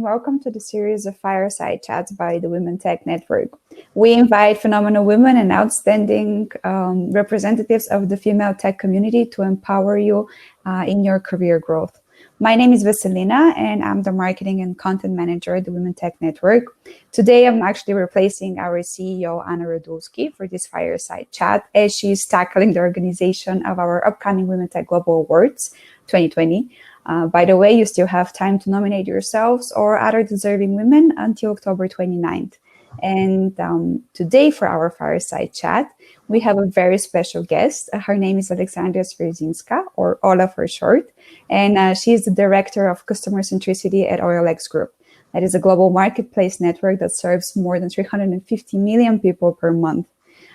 Welcome to the series of Fireside Chats by the Women Tech Network. We invite phenomenal women and outstanding representatives of the female tech community to empower you in your career growth. My name is Vasilina, and I'm the marketing and content manager at the Women Tech Network. Today, I'm actually replacing our CEO, Anna Radulski, for this Fireside Chat, as she's tackling the organization of our upcoming Women Tech Global Awards 2020. By the way, you still have time to nominate yourselves or other deserving women until October 29th. And today for our Fireside Chat, we have a very special guest. Her name is Aleksandra Swierzynska, or Ola for short, and she is the Director of Customer Centricity at OLX Group. That is a global marketplace network that serves more than 350 million people per month.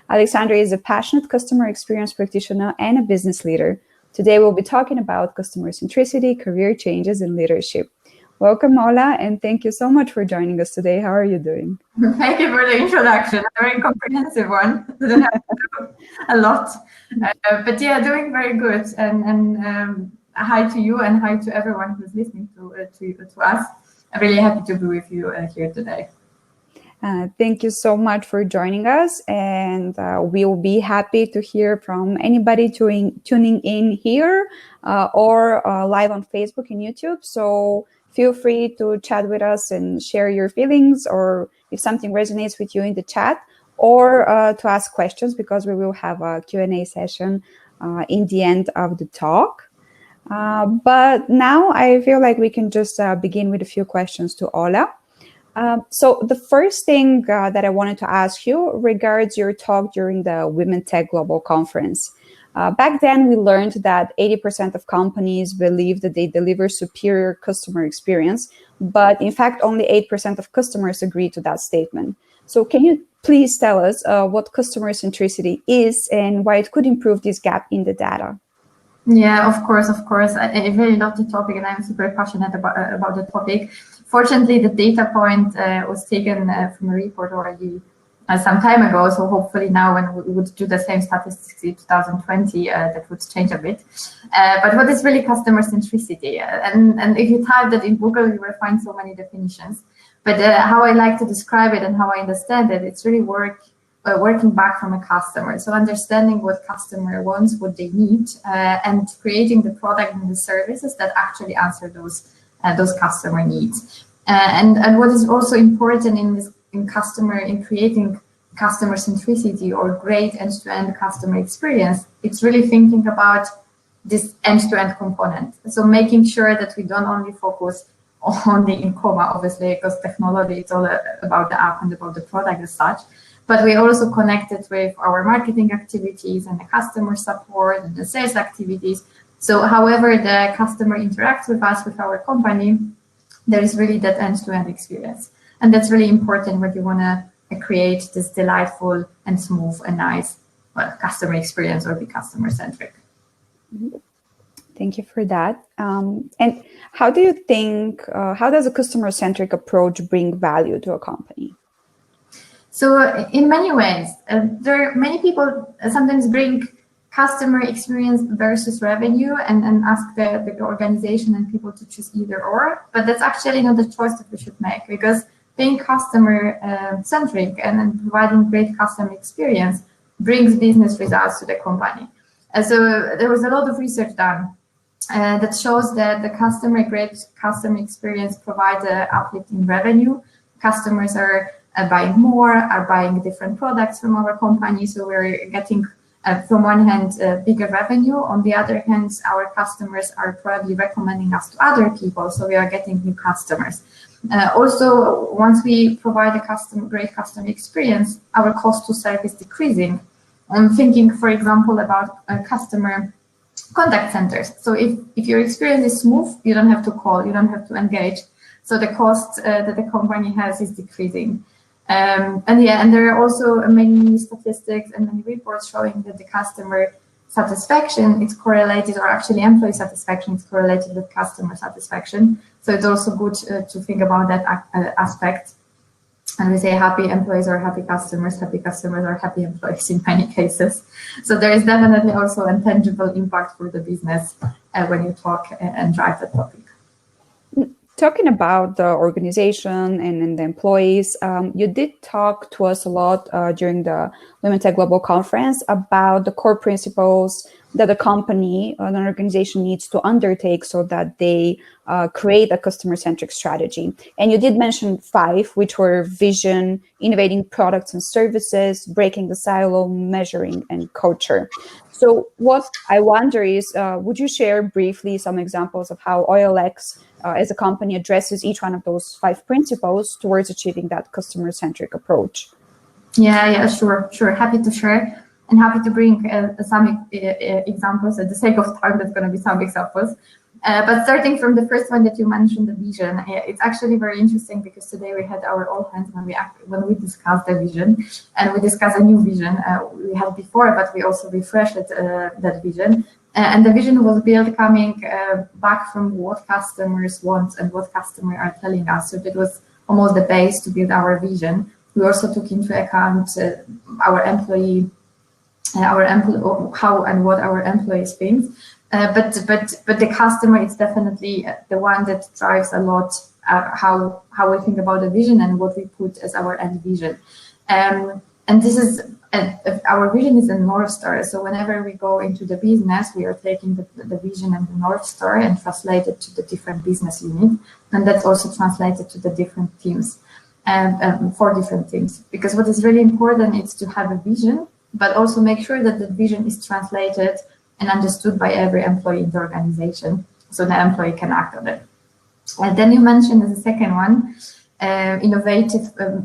Aleksandra is a passionate customer experience practitioner and a business leader. Today, we'll be talking about customer centricity, career changes, and leadership. Welcome, Ola, and thank you so much for joining us today. How are you doing? Thank you for the introduction, a very comprehensive one. Didn't have to do a lot, but yeah, doing very good. And hi to you, and hi to everyone who's listening to us. I'm really happy to be with you here today. Thank you so much for joining us, and we will be happy to hear from anybody tuning in here or live on Facebook and YouTube. So feel free to chat with us and share your feelings, or if something resonates with you in the chat, or to ask questions, because we will have a Q&A session in the end of the talk. But now I feel like we can just begin with a few questions to Ola. So the first thing that I wanted to ask you regards your talk during the Women Tech Global Conference. Back then, we learned that 80% of companies believe that they deliver superior customer experience, but in fact, only 8% of customers agree to that statement. So can you please tell us what customer centricity is and why it could improve this gap in the data? Yeah, of course. I really love the topic, and I'm super passionate about the topic. Fortunately, the data point was taken from a report already some time ago, so hopefully now when we would do the same statistics in 2020, that would change a bit. But what is really customer centricity? And if you type that in Google, you will find so many definitions. But how I like to describe it and how I understand it, it's really working back from a customer. So understanding what customer wants, what they need, and creating the product and the services that actually answer those customer needs. And what is also important in creating customer centricity or great end-to-end customer experience, it's really thinking about this end-to-end component. So making sure that we don't only focus on the in-comma, obviously, because technology is all about the app and about the product as such, but we also connect it with our marketing activities and the customer support and the sales activities. So however the customer interacts with us, with our company, there is really that end-to-end experience. And that's really important when you want to create this delightful and smooth and nice customer experience or be customer-centric. Thank you for that. And how do you think, how does a customer-centric approach bring value to a company? So in many ways, there are many people sometimes bring customer experience versus revenue and ask the organization and people to choose either or, but that's actually not the choice that we should make, because being customer centric and providing great customer experience brings business results to the company. So there was a lot of research done that shows that great customer experience provides an uplift in revenue. Customers are buying more, are buying different products from our company, so we're getting from one hand, bigger revenue. On the other hand, our customers are probably recommending us to other people, so we are getting new customers. Also, once we provide a great customer experience, our cost to serve is decreasing. I'm thinking, for example, about customer contact centers. So if your experience is smooth, you don't have to call, you don't have to engage. So the cost that the company has is decreasing. And there are also many statistics and many reports showing that the customer satisfaction is correlated, or actually employee satisfaction is correlated with customer satisfaction. So it's also good to think about that aspect. And we say happy employees are happy customers are happy employees in many cases. So there is definitely also a tangible impact for the business when you talk and drive the topic. Talking about the organization and the employees, you did talk to us a lot during the Women Tech Global Conference about the core principles that a company, an organization needs to undertake so that they create a customer-centric strategy. And you did mention 5, which were vision, innovating products and services, breaking the silo, measuring, and culture. So what I wonder is, would you share briefly some examples of how OLX as a company addresses each one of those 5 principles towards achieving that customer-centric approach? Yeah, sure. Happy to share and happy to bring some examples. At the sake of time, there's going to be some examples. But starting from the first one that you mentioned, the vision, it's actually very interesting because today we had our all hands when we discussed the vision, and we discussed a new vision we had before, but we also refreshed that vision. And the vision was built coming back from what customers want and what customers are telling us. So that was almost the base to build our vision. We also took into account how and what our employees think. But the customer is definitely the one that drives a lot how we think about the vision and what we put as our end vision. And this is our vision is a North Star. So whenever we go into the business, we are taking the vision and the North Star and translate it to the different business units, and that's also translated to the different teams and 4 different teams. Because what is really important is to have a vision, but also make sure that the vision is translated and understood by every employee in the organization, so the employee can act on it. And then you mentioned as a second one,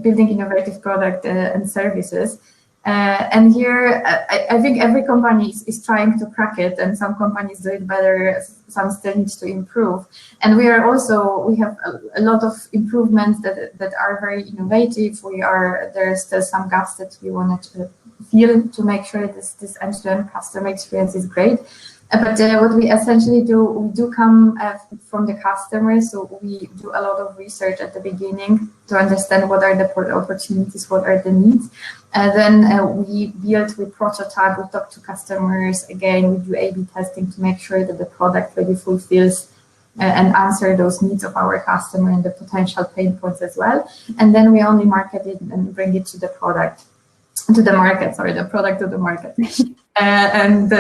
building innovative product and services. And here, I think every company is trying to crack it, and some companies do it better, some still need to improve. And we have a lot of improvements that are very innovative. There's still some gaps that we want to fill to make sure this end-to-end customer experience is great. But what we essentially do, we do come from the customers, so we do a lot of research at the beginning to understand what are the opportunities, what are the needs. Then we build, we prototype, we talk to customers. Again, we do A/B testing to make sure that the product really fulfills and answer those needs of our customer and the potential pain points as well. And then we only market it and bring it to the product. To the market, sorry, the product to the market. And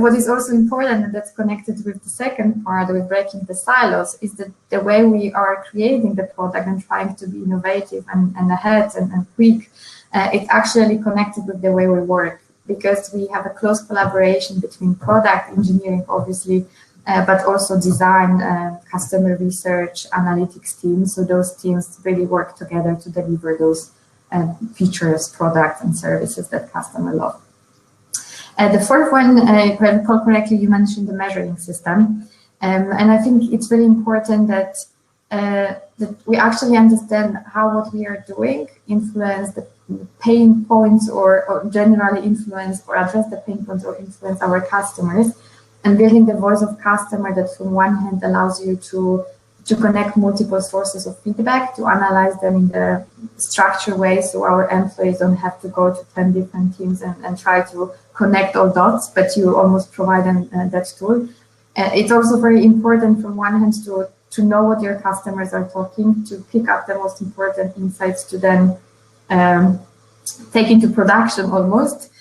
what is also important, and that's connected with the second part, with breaking the silos, is that the way we are creating the product and trying to be innovative and ahead and quick, it's actually connected with the way we work, because we have a close collaboration between product engineering, obviously, but also design, customer research, analytics teams. So those teams really work together to deliver those features, products, and services that customers love. The fourth one, if I recall correctly, you mentioned the measuring system. And I think it's really important that we actually understand how what we are doing influence the pain points or generally influence or address the pain points or influence our customers, and building the voice of customer that from one hand allows you to connect multiple sources of feedback, to analyze them in the structured way, so our employees don't have to go to 10 different teams and try to connect all dots, but you almost provide them that tool. It's also very important from one hand to know what your customers are talking, to pick up the most important insights to then take into production almost.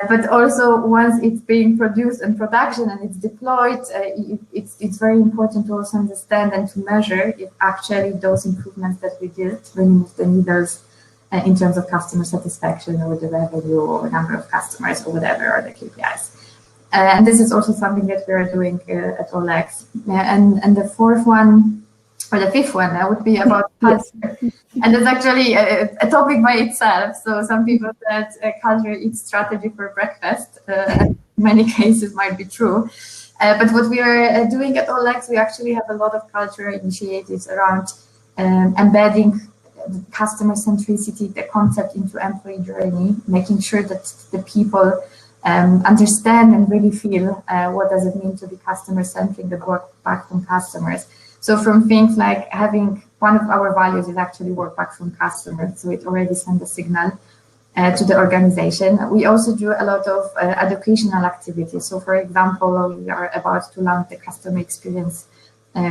But also once it's being produced in production and it's deployed, it's very important to also understand and to measure if actually those improvements that we did really move the needles in terms of customer satisfaction or the revenue or number of customers or whatever are the KPIs. And this is also something that we are doing at OLX. And the fourth one, or the fifth one, that would be about culture. And it's actually a topic by itself. So some people said culture eats strategy for breakfast. In many cases might be true. But what we are doing at OLX, we actually have a lot of cultural initiatives around embedding customer centricity, the concept into employee journey, making sure that the people understand and really feel what does it mean to be customer-centric, the work back from customers. So from things like having one of our values is actually work back from customers, so it already sends a signal to the organization. We also do a lot of educational activities. So for example, we are about to launch the customer experience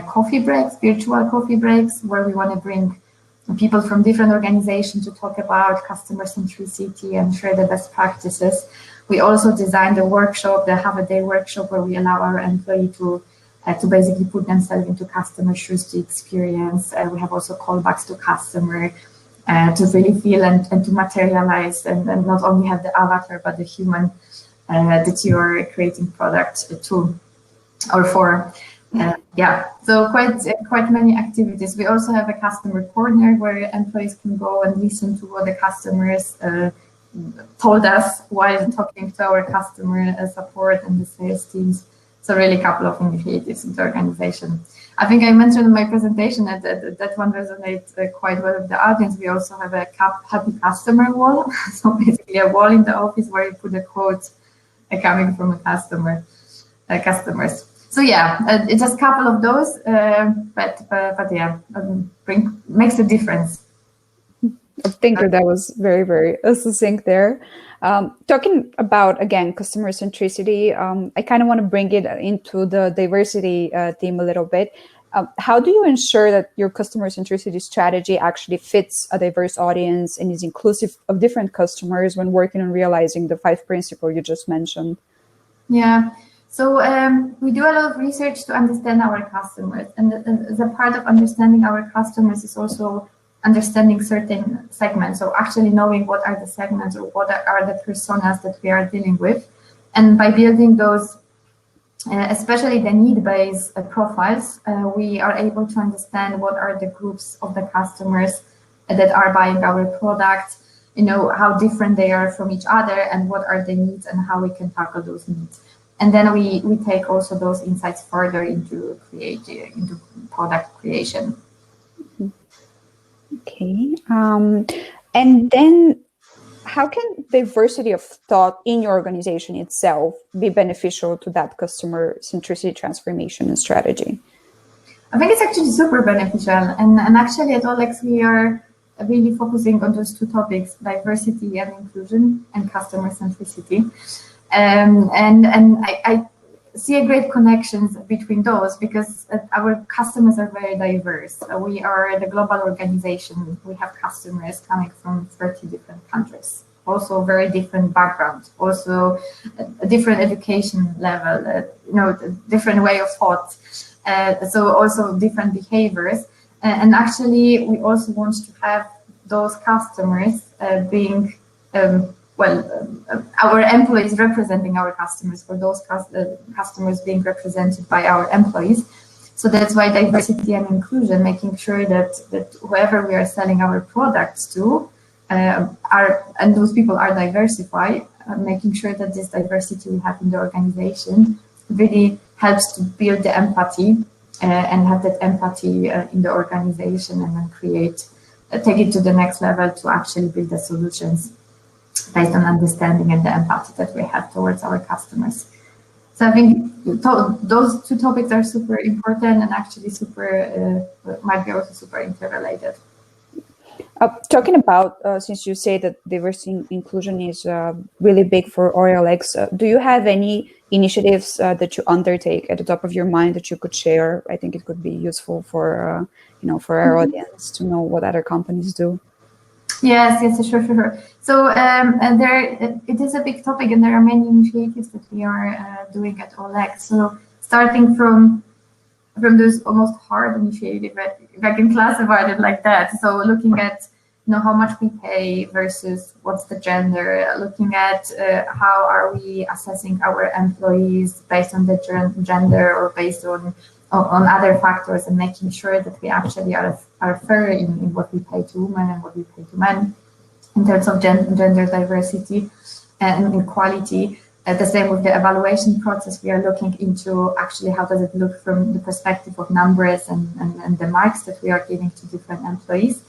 coffee breaks, virtual coffee breaks, where we want to bring people from different organizations to talk about customer centricity and share the best practices. We also designed a workshop, the half-a-day workshop, where we allow our employee to basically put themselves into customer shoes to experience. We have also callbacks to customer to really feel and to materialize and not only have the avatar, but the human that you are creating product to or for. So quite many activities. We also have a customer corner where employees can go and listen to what the customers told us while talking to our customer support and the sales teams. So really a couple of initiatives in the organization. I think I mentioned in my presentation that one resonates quite well with the audience. We also have a happy customer wall. So basically a wall in the office where you put a quote coming from a customers. So it's just a couple of those, makes a difference. I think that was very, very succinct there. Talking about, again, customer centricity, I kind of want to bring it into the diversity theme a little bit. How do you ensure that your customer centricity strategy actually fits a diverse audience and is inclusive of different customers when working on realizing the 5 principles you just mentioned? Yeah. So we do a lot of research to understand our customers, and as a part of understanding our customers is also understanding certain segments, so actually knowing what are the segments or what are the personas that we are dealing with. And by building those, especially the need-based profiles, we are able to understand what are the groups of the customers that are buying our product, how different they are from each other and what are the needs and how we can tackle those needs. And then we take also those insights further into product creation. Okay. And then how can diversity of thought in your organization itself be beneficial to that customer centricity transformation and strategy? I think it's actually super beneficial. And actually at OLX, we are really focusing on those 2 topics, diversity and inclusion and customer centricity. And I see a great connections between those because our customers are very diverse. We are the global organization. We have customers coming from 30 different countries, also very different backgrounds, also a different education level, different way of thought. So also different behaviors. And actually, we also want to have those customers being our employees representing our customers, for those customers being represented by our employees. So that's why diversity and inclusion, making sure that whoever we are selling our products to and those people are diversified, making sure that this diversity we have in the organization really helps to build the empathy and have that empathy in the organization and then take it to the next level to actually build the solutions based on understanding and the empathy that we have towards our customers. So I think those 2 topics are super important and actually might be also super interrelated. Talking about, since you say that diversity and inclusion is really big for OLX, do you have any initiatives that you undertake at the top of your mind that you could share? I think it could be useful for our audience to know what other companies do. Yes, sure. So it is a big topic, and there are many initiatives that we are doing at OLX. So starting from those almost hard initiatives, if I can classify it like that. So looking at how much we pay versus what's the gender, looking at how are we assessing our employees based on the gender or based on other factors, and making sure that we actually are fair in what we pay to women and what we pay to men in terms of gender diversity and equality. The same with the evaluation process. We are looking into actually how does it look from the perspective of numbers and the marks that we are giving to different employees.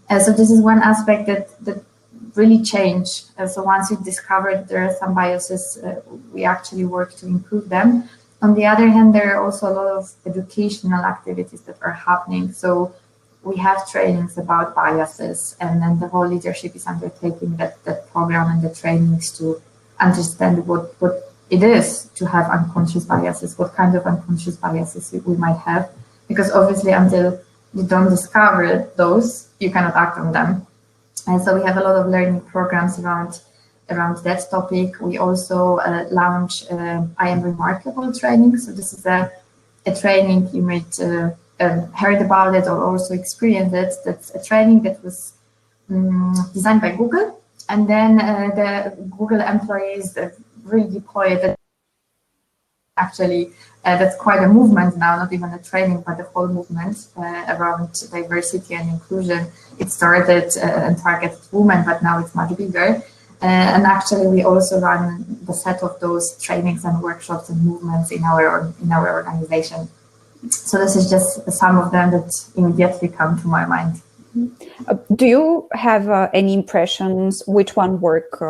So this is one aspect that really changed. So once we discovered there are some biases, we actually work to improve them. On the other hand, there are also a lot of educational activities that are happening. So we have trainings about biases, and then the whole leadership is undertaking that program and the trainings to understand what it is to have unconscious biases, what kind of unconscious biases we might have, because obviously until you don't discover those, you cannot act on them. And so we have a lot of learning programs around that topic. We also launch I Am Remarkable training. So this is a training you might heard about it or also experienced it. That's a training that was designed by Google, and then the Google employees really deployed it. Actually, that's quite a movement now, not even a training, but a whole movement around diversity and inclusion. It started and targeted women, but now it's much bigger. And actually, we also run the set of those trainings and workshops and movements in our organization. So this is just some of them that immediately come to my mind. Do you have any impressions which one work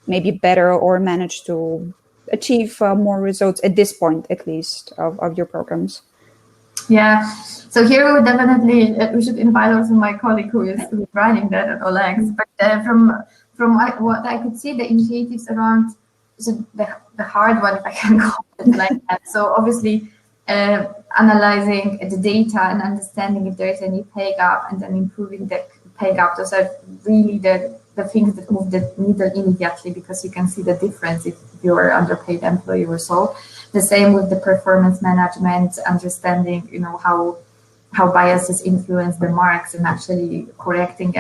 maybe better or manage to achieve more results at this point, at least, of your programs? Yeah, so here we would definitely, we should invite also my colleague who is running that at OLX. But from what I could see, the initiatives around the hard one, if I can call it like that. So obviously, analyzing the data and understanding if there is any pay gap and then improving the pay gap. Those are really the things that move the needle immediately, because you can see the difference if you're an underpaid employee or so. The same with the performance management, understanding, how biases influence the marks and actually correcting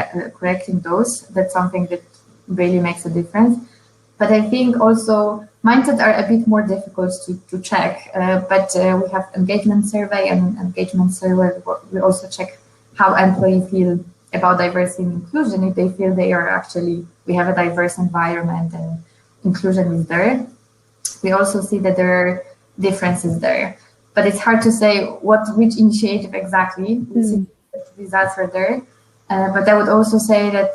those. That's something that really makes a difference. But I think also mindsets are a bit more difficult to check. But we have engagement survey, and engagement survey, we also check how employees feel about diversity and inclusion. If they feel we have a diverse environment and inclusion is there. We also see that there are differences there. But it's hard to say which initiative exactly. We see that the results are there. But I would also say that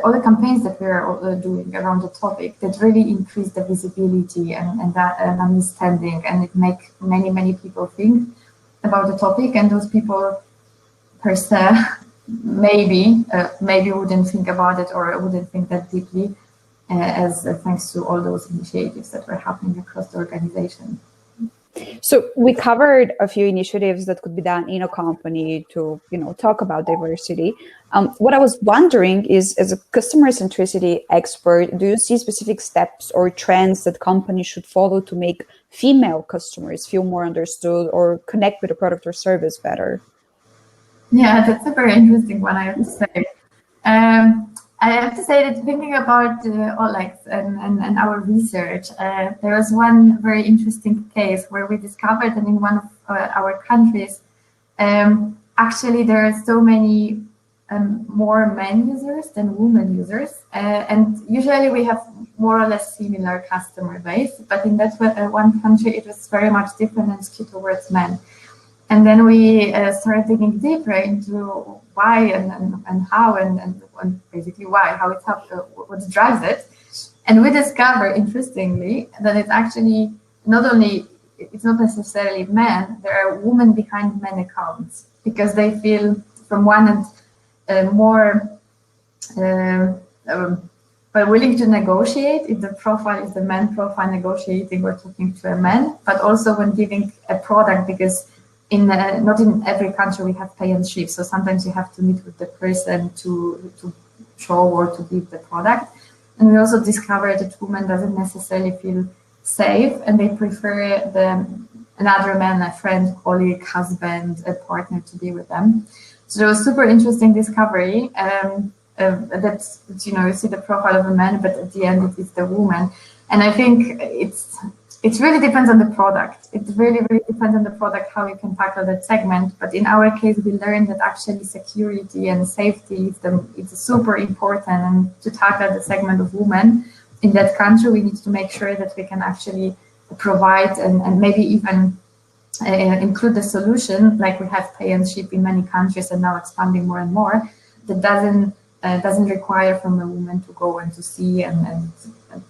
all the campaigns that we are doing around the topic that really increase the visibility and understanding, and it make many people think about the topic, and those people per se maybe wouldn't think about it or wouldn't think that deeply as thanks to all those initiatives that were happening across the organization. So we covered a few initiatives that could be done in a company to, talk about diversity. What I was wondering is, as a customer centricity expert, do you see specific steps or trends that companies should follow to make female customers feel more understood or connect with a product or service better? Yeah, that's a very interesting one, I have to say. I have to say that thinking about OLX and our research, there was one very interesting case where we discovered that in one of our countries, actually there are so many more men users than women users. And usually we have more or less similar customer base, but in that one country, it was very much different and skewed towards men. And then we started digging deeper into why and how and basically why, how it's what drives it. And we discovered, interestingly, that it's actually it's not necessarily men, there are women behind men accounts, because they feel from one end more willing to negotiate if the profile is the man profile negotiating or talking to a man, but also when giving a product, because not in every country we have pay and ship, so sometimes you have to meet with the person to show or to give the product. And we also discovered that women doesn't necessarily feel safe, and they prefer another man, a friend, colleague, husband, a partner to be with them. So it was super interesting discovery. That's you see the profile of a man, but at the end it is the woman. And I think it really depends on the product. It really depends on the product, how you can tackle that segment. But in our case, we learned that actually security and safety is super important. And to tackle the segment of women in that country, we need to make sure that we can actually provide and maybe even include the solution, like we have pay and ship in many countries and now expanding more and more, that doesn't require from a woman to go and to see and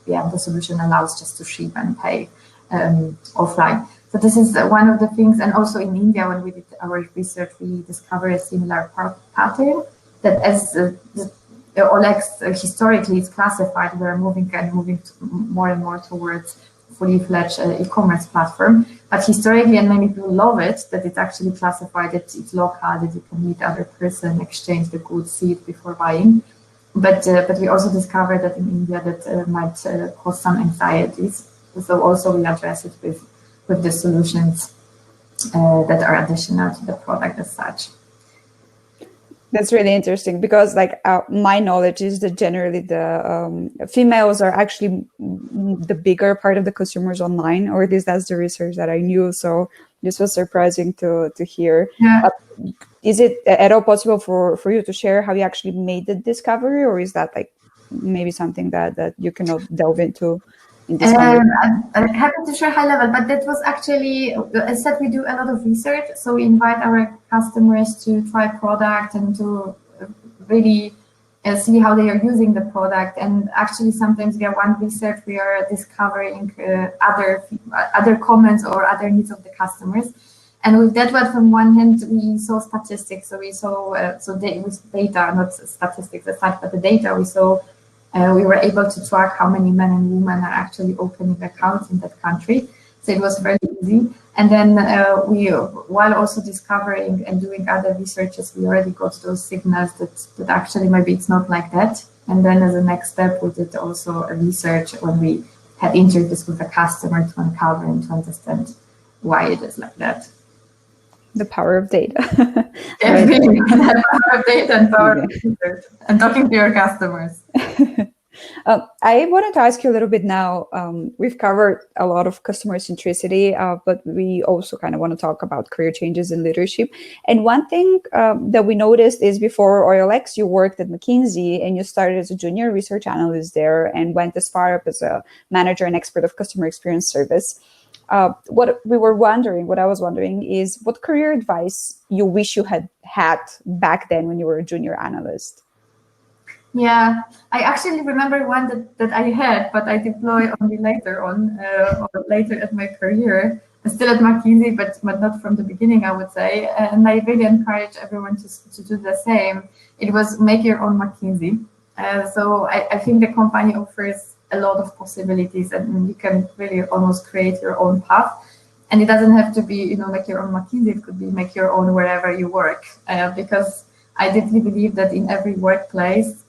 the solution allows just to ship and pay offline. So this is one of the things. And also in India, when we did our research, we discovered a similar pattern that as OLX historically is classified, we're moving more and more towards fully fledged e-commerce platform. But historically, and many people love it, that it's actually classified, that it's local, that you can meet other person, exchange the goods, see it before buying. But we also discovered that in India that might cause some anxieties. So also we address it with the solutions that are additional to the product as such. That's really interesting because, like, my knowledge is that generally the females are actually the bigger part of the consumers online, or at least that's the research that I knew. So this was surprising to hear. Yeah. Is it at all possible for you to share how you actually made the discovery, or is that like maybe something that you cannot delve into in this I'm happy to share high level, but that was actually, as said, we do a lot of research. So we invite our customers to try product and to really see how they are using the product. And actually, sometimes via one research, we are discovering other comments or other needs of the customers. And with that one, from one hand, we saw statistics. So we saw with data, not statistics as such, but the data we saw. We were able to track how many men and women are actually opening accounts in that country. So it was very easy. And then while also discovering and doing other researches, we already got those signals that actually maybe it's not like that. And then as a next step, we did also a research when we had interviews with a customer to uncover and to understand why it is like that. The power of data. The power of data and power of research and talking to your customers. I wanted to ask you a little bit now. We've covered a lot of customer centricity, but we also kind of want to talk about career changes in leadership. And one thing that we noticed is before OLX, you worked at McKinsey and you started as a junior research analyst there and went as far up as a manager and expert of customer experience service. What I was wondering is what career advice you wish you had back then when you were a junior analyst? Yeah, I actually remember one that I had, but I deployed only later on, or later at my career, still at McKinsey, but not from the beginning, I would say. And I really encourage everyone to do the same. It was make your own McKinsey. So I think the company offers a lot of possibilities, and you can really almost create your own path. And it doesn't have to be, make your own McKinsey. It could be make your own wherever you work. Because I deeply believe that in every workplace,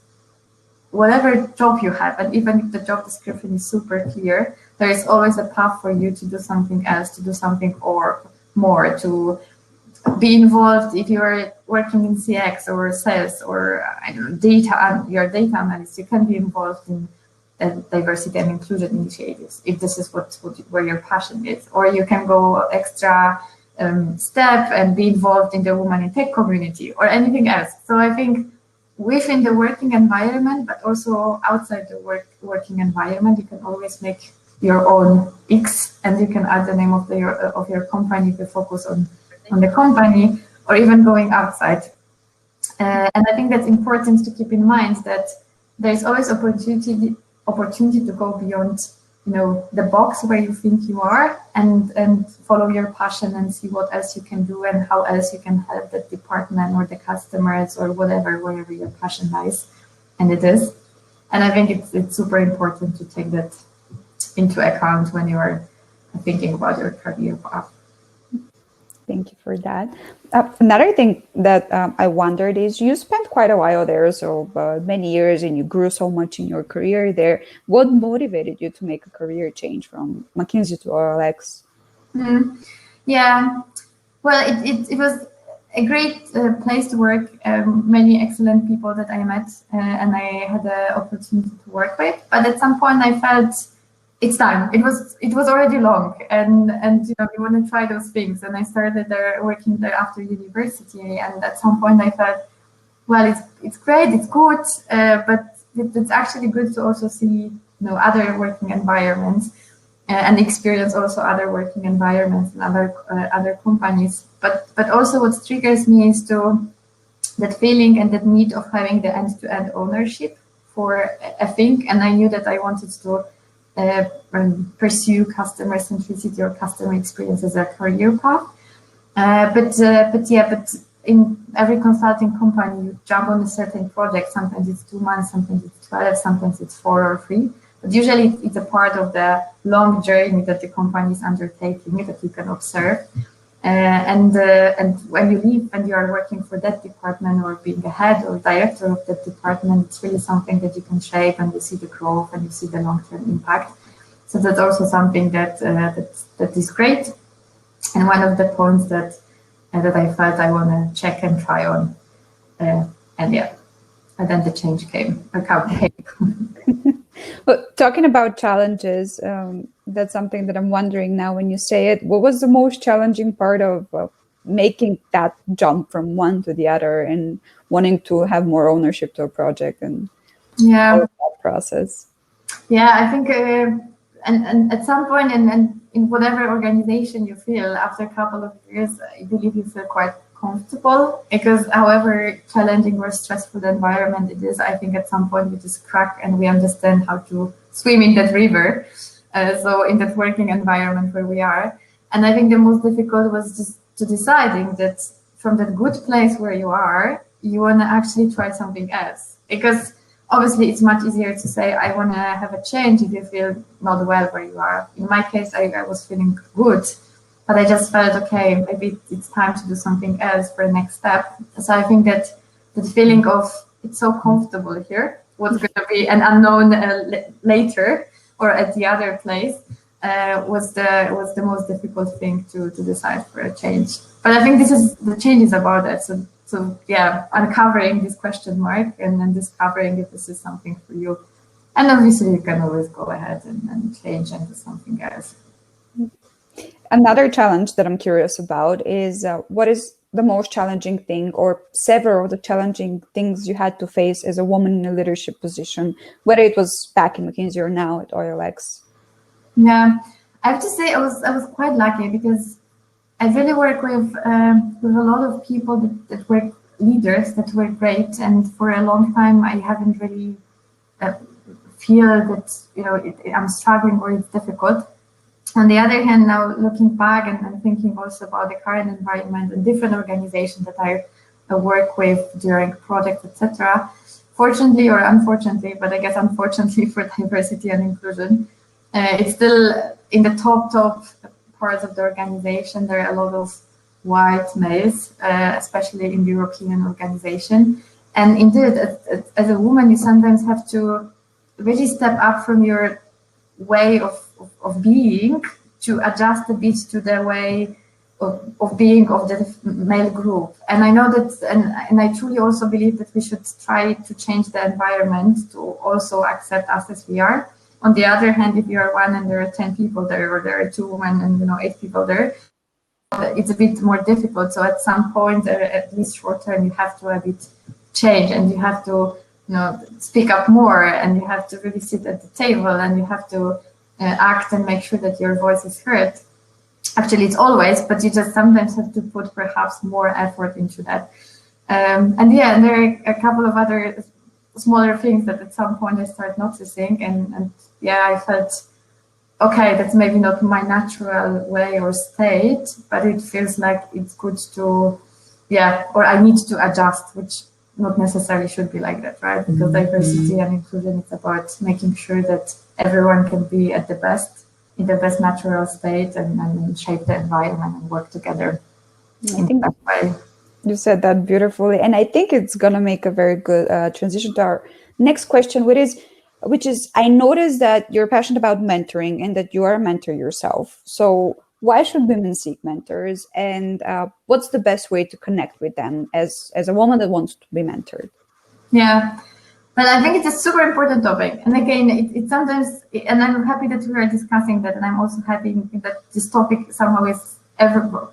whatever job you have, and even if the job description is super clear, there is always a path for you to do something else, to do something or more, to be involved. If you are working in CX or sales or data, you're a data analyst, you can be involved in diversity and inclusion initiatives if this is where your passion is, or you can go extra step and be involved in the women in tech community or anything else. So I think within the working environment, but also outside the working environment, you can always make your own X, and you can add the name of your company to focus on the company, or even going outside. And I think that's important to keep in mind, that there is always opportunity to go beyond the box where you think you are, and follow your passion and see what else you can do and how else you can help the department or the customers or wherever your passion lies. And it is. And I think it's super important to take that into account when you are thinking about your career path. Thank you for that. Another thing that I wondered is you spent quite a while there, so many years, and you grew so much in your career there. What motivated you to make a career change from McKinsey to OLX? Yeah, well, it was a great place to work. Many excellent people that I met, and I had the opportunity to work with. But at some point, I felt it's time. It was already long, and you want to try those things. And I started working there after university, and at some point I felt, well, it's great, it's good, but it's actually good to also see other working environments and experience also other working environments and other companies. But also what triggers me is that feeling and that need of having the end-to-end ownership for a thing, and I knew that I wanted to pursue customer centricity or customer experience as a career path. But in every consulting company, you jump on a certain project. Sometimes it's 2 months, sometimes it's 12, sometimes it's 4 or 3. But usually it's a part of the long journey that the company is undertaking that you can observe. And when you leave and you are working for that department or being a head or director of that department, it's really something that you can shape, and you see the growth and you see the long-term impact. So that's also something that is great, and one of the points that I felt I want to check and try on, and then the change came. Well, talking about challenges, that's something that I'm wondering now when you say it. What was the most challenging part of making that jump from one to the other and wanting to have more ownership to a project and all of that process? Yeah, I think, and at some point, and in whatever organization you feel, after a couple of years, I believe you feel quite comfortable, because however challenging or stressful the environment it is, I think at some point we just crack and we understand how to swim in that river. So in that working environment where we are. And I think the most difficult was just to deciding that from that good place where you are, you want to actually try something else. Because obviously it's much easier to say, I want to have a change if you feel not well where you are. In my case, I was feeling good, but I just felt, okay, maybe it's time to do something else for the next step. So I think that the feeling of it's so comfortable here, what's going to be an unknown later or at the other place, was the most difficult thing to decide for a change. But I think the change is about that. So yeah, uncovering this question mark and then discovering if this is something for you. And obviously you can always go ahead and change into something else. Another challenge that I'm curious about is what is the most challenging thing, or several of the challenging things you had to face as a woman in a leadership position, whether it was back in McKinsey or now at OLX? Yeah, I have to say I was quite lucky, because I really work with a lot of people that were leaders that were great, and for a long time I haven't really feel that I'm struggling or it's difficult. On the other hand, now looking back and thinking also about the current environment and different organizations that I work with during projects, etc. Fortunately or unfortunately, but I guess unfortunately for diversity and inclusion, it's still in the top parts of the organization. There are a lot of white males, especially in the European organization. And indeed, as a woman, you sometimes have to really step up from your way of being to adjust a bit to the way of being of the male group. And I know that, and I truly also believe that we should try to change the environment to also accept us as we are. On the other hand, if you are one and there are 10 people there, or there are 2 women and 8 people there, it's a bit more difficult. So at some point, at least short term, you have to a bit change, and you have to speak up more, and you have to really sit at the table, and you have to act and make sure that your voice is heard. Actually, it's always, but you just sometimes have to put perhaps more effort into that. And there are a couple of other smaller things that at some point I start noticing, and I felt, okay, that's maybe not my natural way or state, but it feels like it's good to, or I need to adjust, which not necessarily should be like that, right? Because diversity and inclusion is about making sure that everyone can be at the best, in the best natural state, and shape the environment and work together in that way. You said that beautifully, and I think it's gonna make a very good transition to our next question, which is I noticed that you're passionate about mentoring and that you are a mentor yourself. So why should women seek mentors, and what's the best way to connect with them as a woman that wants to be mentored? Yeah, well, I think it's a super important topic. And again, it sometimes, and I'm happy that we are discussing that, and I'm also happy that this topic somehow is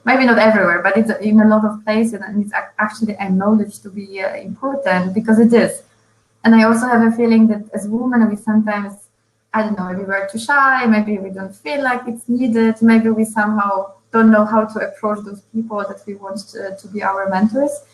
maybe not everywhere, but it's in a lot of places, and it's actually acknowledged to be important, because it is. And I also have a feeling that as women, we sometimes, I don't know, maybe we're too shy, maybe we don't feel like it's needed, maybe we somehow don't know how to approach those people that we want to be our mentors.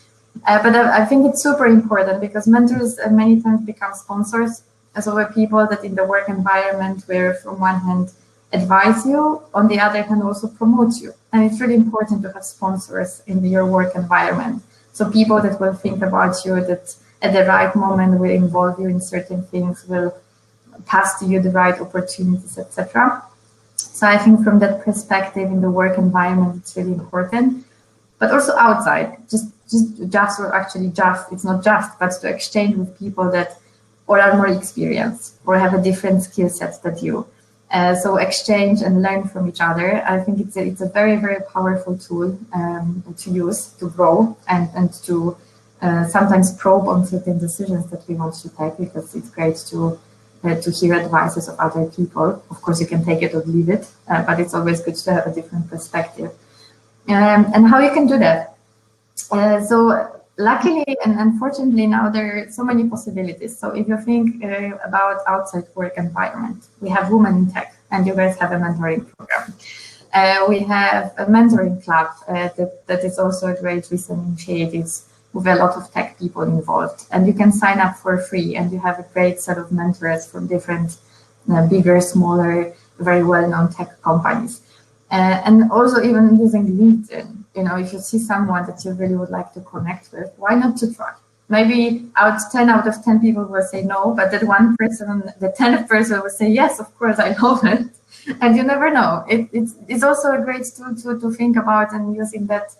But I think it's super important, because mentors many times become sponsors, as well as people that in the work environment where from one hand advise you, on the other hand also promote you. And it's really important to have sponsors in your work environment. So people that will think about you, that at the right moment will involve you in certain things, will pass to you the right opportunities, etc. So I think from that perspective in the work environment, it's really important. But also outside, it's not just, but to exchange with people that or are more experienced or have a different skill set than you. So exchange and learn from each other. I think it's a very, very powerful tool to use to grow and to sometimes probe on certain decisions that we want to take, because it's great to hear advices of other people. Of course, you can take it or leave it, but it's always good to have a different perspective. And how you can do that. So luckily and unfortunately now there are so many possibilities. So if you think about outside work environment, we have Women in Tech, and you guys have a mentoring program. We have a mentoring club that is also a great recent initiative with a lot of tech people involved. And you can sign up for free, and you have a great set of mentors from different bigger, smaller, very well-known tech companies. And also even using LinkedIn, if you see someone that you really would like to connect with, why not to try? Maybe 10 out of 10 people will say no, but that one person, the 10th person will say, yes, of course, I love it. And you never know. It's also a great tool to think about and use in that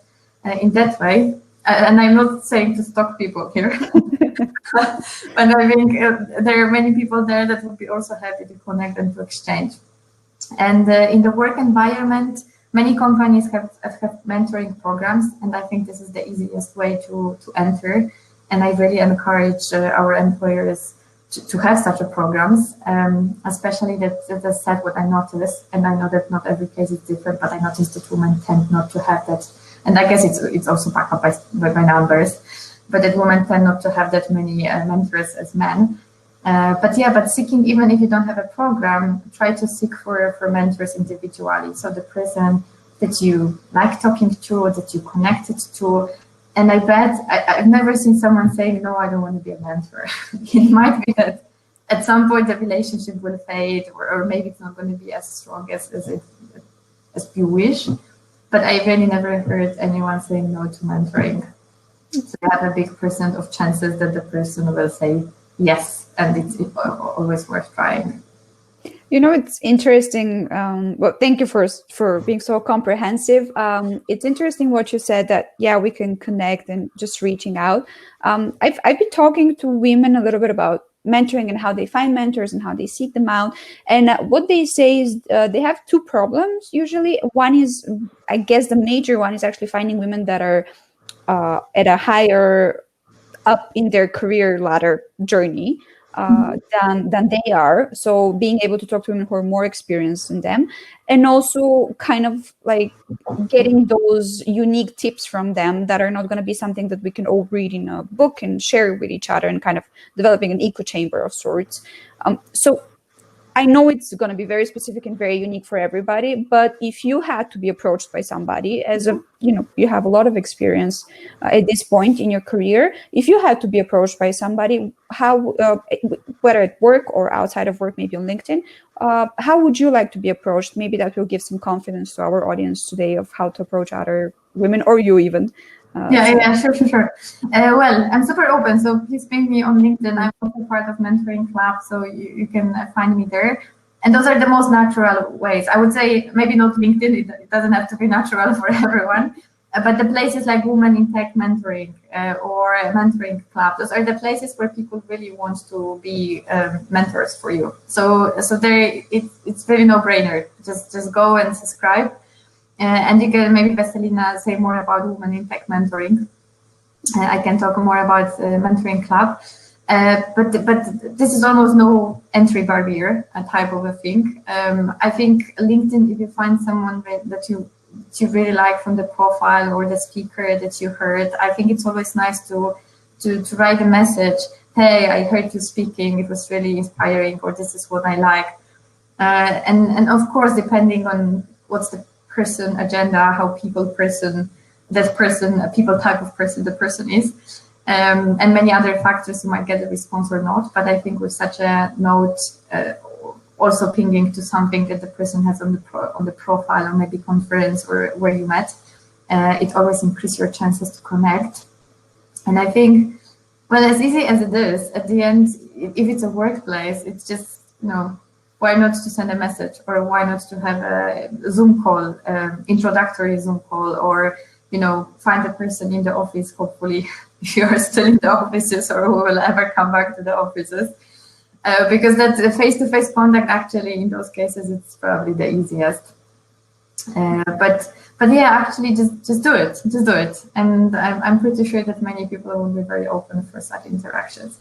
way. And I'm not saying to stalk people here, but I think there are many people there that would be also happy to connect and to exchange. And in the work environment, many companies have mentoring programs, and I think this is the easiest way to enter. And I really encourage our employers to have such a programs, especially that as said what I noticed, and I know that not every case is different, but I noticed that women tend not to have that. And I guess it's also backed up by numbers, but that women tend not to have that many mentors as men. But seeking, even if you don't have a program, try to seek for mentors individually. So the person that you like talking to, that you connected to. And I bet I've never seen someone saying, no, I don't want to be a mentor. It might be that at some point the relationship will fade, or maybe it's not going to be as strong as you wish. But I really never heard anyone saying no to mentoring. So you have a big percent of chances that the person will say yes, and it's always worth trying. It's interesting. Well, thank you for being so comprehensive. It's interesting what you said, that, yeah, we can connect and just reaching out. I've been talking to women a little bit about mentoring and how they find mentors and how they seek them out. And what they say is they have two problems usually. One is, I guess the major one is actually finding women that are at a higher up in their career ladder journey than they are. So being able to talk to women who are more experienced than them, and also kind of like getting those unique tips from them that are not going to be something that we can all read in a book and share with each other, and kind of developing an echo chamber of sorts. So I know it's going to be very specific and very unique for everybody, but if you had to be approached by somebody you have a lot of experience at this point in your career, if you had to be approached by somebody, how, whether at work or outside of work, maybe on LinkedIn, how would you like to be approached? Maybe that will give some confidence to our audience today of how to approach other women, or you even. Sure. Well, I'm super open, so please ping me on LinkedIn. I'm also part of mentoring club, so you can find me there. And those are the most natural ways. I would say maybe not LinkedIn, it doesn't have to be natural for everyone, but the places like Women in Tech Mentoring or Mentoring Club, those are the places where people really want to be mentors for you. So there, it's really no-brainer. Just go and subscribe. And you can maybe Veselina say more about Women in Tech Mentoring. I can talk more about Mentoring Club. But this is almost no entry barrier type of a thing. I think LinkedIn, if you find someone that you really like from the profile or the speaker that you heard, I think it's always nice to write a message. Hey, I heard you speaking. It was really inspiring, or this is what I like. And of course, depending on what's the person agenda, how people type of person the person is, and many other factors, you might get a response or not. But I think with such a note, also pinging to something that the person has on the profile, or maybe conference or where you met, it always increases your chances to connect. And I think, well, as easy as it is, at the end, if it's a workplace, it's just why not to send a message, or why not to have a Zoom call, introductory Zoom call, or find a person in the office, hopefully, if you are still in the offices, or who will ever come back to the offices. Because that face-to-face contact, actually, in those cases, it's probably the easiest. But yeah, actually, just do it. Just do it. And I'm pretty sure that many people will be very open for such interactions.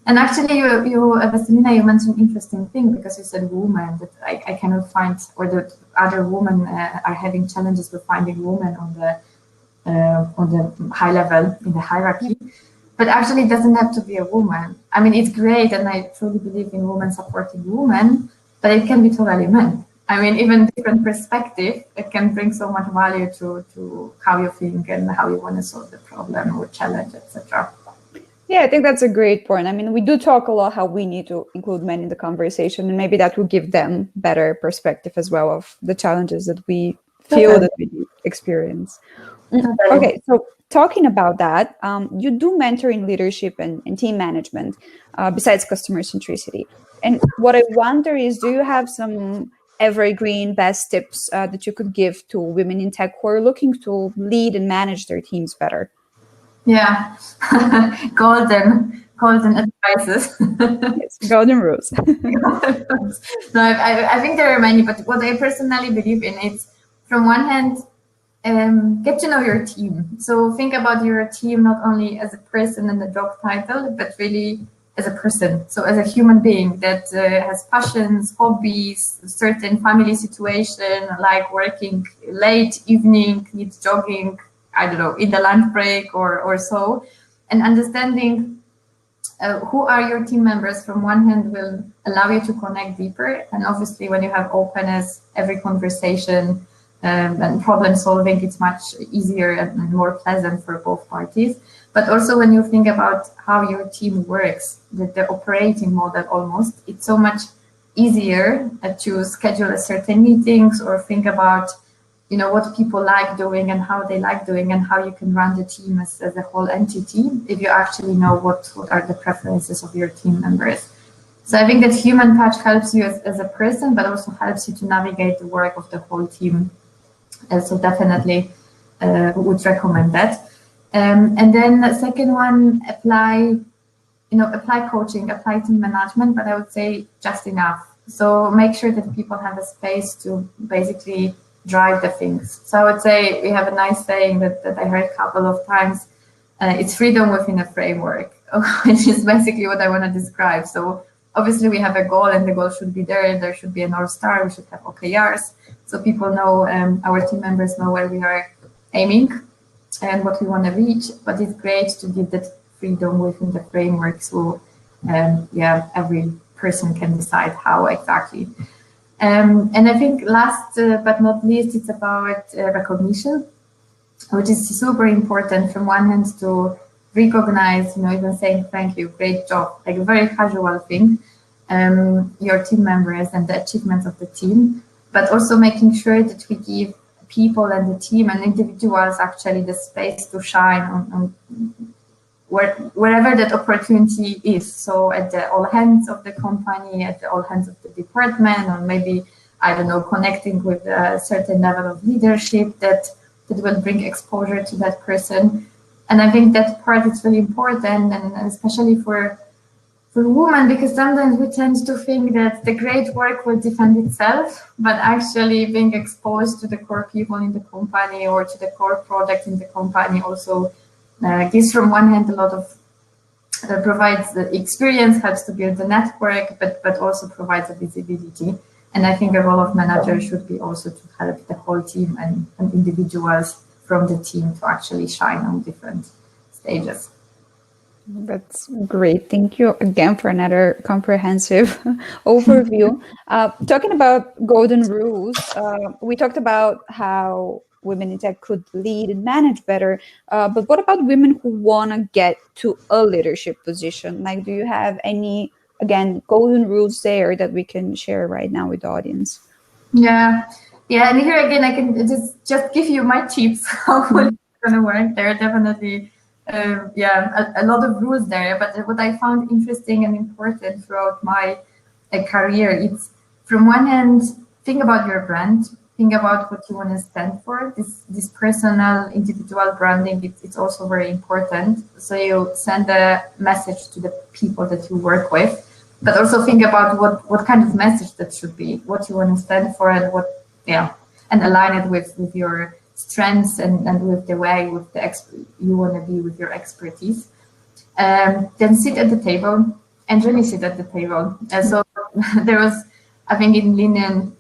And actually, Veselina, you mentioned an interesting thing, because you said women, that I cannot find, or that other women are having challenges with finding women on the high level in the hierarchy. But actually, it doesn't have to be a woman. I mean, it's great, and I truly believe in women supporting women, but it can be totally men. I mean, even different perspective, it can bring so much value to how you think and how you want to solve the problem or challenge, etc. Yeah, I think that's a great point. I mean, we do talk a lot how we need to include men in the conversation, and maybe that will give them better perspective as well of the challenges that we feel that we experience. Okay, so talking about that, you do mentor in leadership and team management, besides customer centricity. And what I wonder is, do you have some evergreen best tips that you could give to women in tech who are looking to lead and manage their teams better? Yeah, golden advices. Yes, golden rules. No, I think there are many, but what I personally believe in is, from one hand, get to know your team. So think about your team not only as a person and a job title, but really as a person. So as a human being that has passions, hobbies, certain family situation, like working late evening, needs jogging, I don't know, in the lunch break or so, and understanding who are your team members, from one hand, will allow you to connect deeper. And obviously, when you have openness, every conversation and problem solving, it's much easier and more pleasant for both parties. But also, when you think about how your team works, the operating model almost, it's so much easier to schedule a certain meetings, or think about what people like doing and how they like doing, and how you can run the team as a whole entity, if you actually know what are the preferences of your team members. So I think that human touch helps you as a person, but also helps you to navigate the work of the whole team. So definitely would recommend that. And then the second one, apply coaching, apply team management, but I would say just enough. So make sure that people have a space to basically drive the things. So I would say we have a nice saying that I heard a couple of times. It's freedom within a framework, which is basically what I want to describe. So obviously we have a goal, and the goal should be there. There should be a North Star. We should have OKRs, so people know, our team members know where we are aiming and what we want to reach. But it's great to give that freedom within the framework, so every person can decide how exactly. And I think last but not least, it's about recognition, which is super important. From one hand, to recognize, even saying thank you, great job, like a very casual thing, your team members and the achievements of the team, but also making sure that we give people and the team and individuals actually the space to shine on wherever that opportunity is. So at the all hands of the company, at the all hands of the department, or maybe, I don't know, connecting with a certain level of leadership that will bring exposure to that person. And I think that part is really important, and especially for women, because sometimes we tend to think that the great work will defend itself, but actually being exposed to the core people in the company or to the core product in the company also gives, from one hand, a lot of provides the experience, helps to build the network, but also provides a visibility. And I think a role of manager should be also to help the whole team and individuals from the team to actually shine on different stages. That's great. Thank you again for another comprehensive overview. Talking about golden rules, we talked about how women in tech could lead and manage better. But what about women who want to get to a leadership position? Like, do you have any, again, golden rules there that we can share right now with the audience? Yeah. And here again, I can just give you my tips how it's going to work. There are definitely a lot of rules there. But what I found interesting and important throughout my a career, it's from one hand, think about your brand, think about what you want to stand for. This personal, individual branding, it's also very important. So you send a message to the people that you work with, but also think about what kind of message that should be, what you want to stand for, and and align it with your strengths and with the way, with the you want to be, with your expertise. Then sit at the table and really sit at the table. So there was, I think in Linen,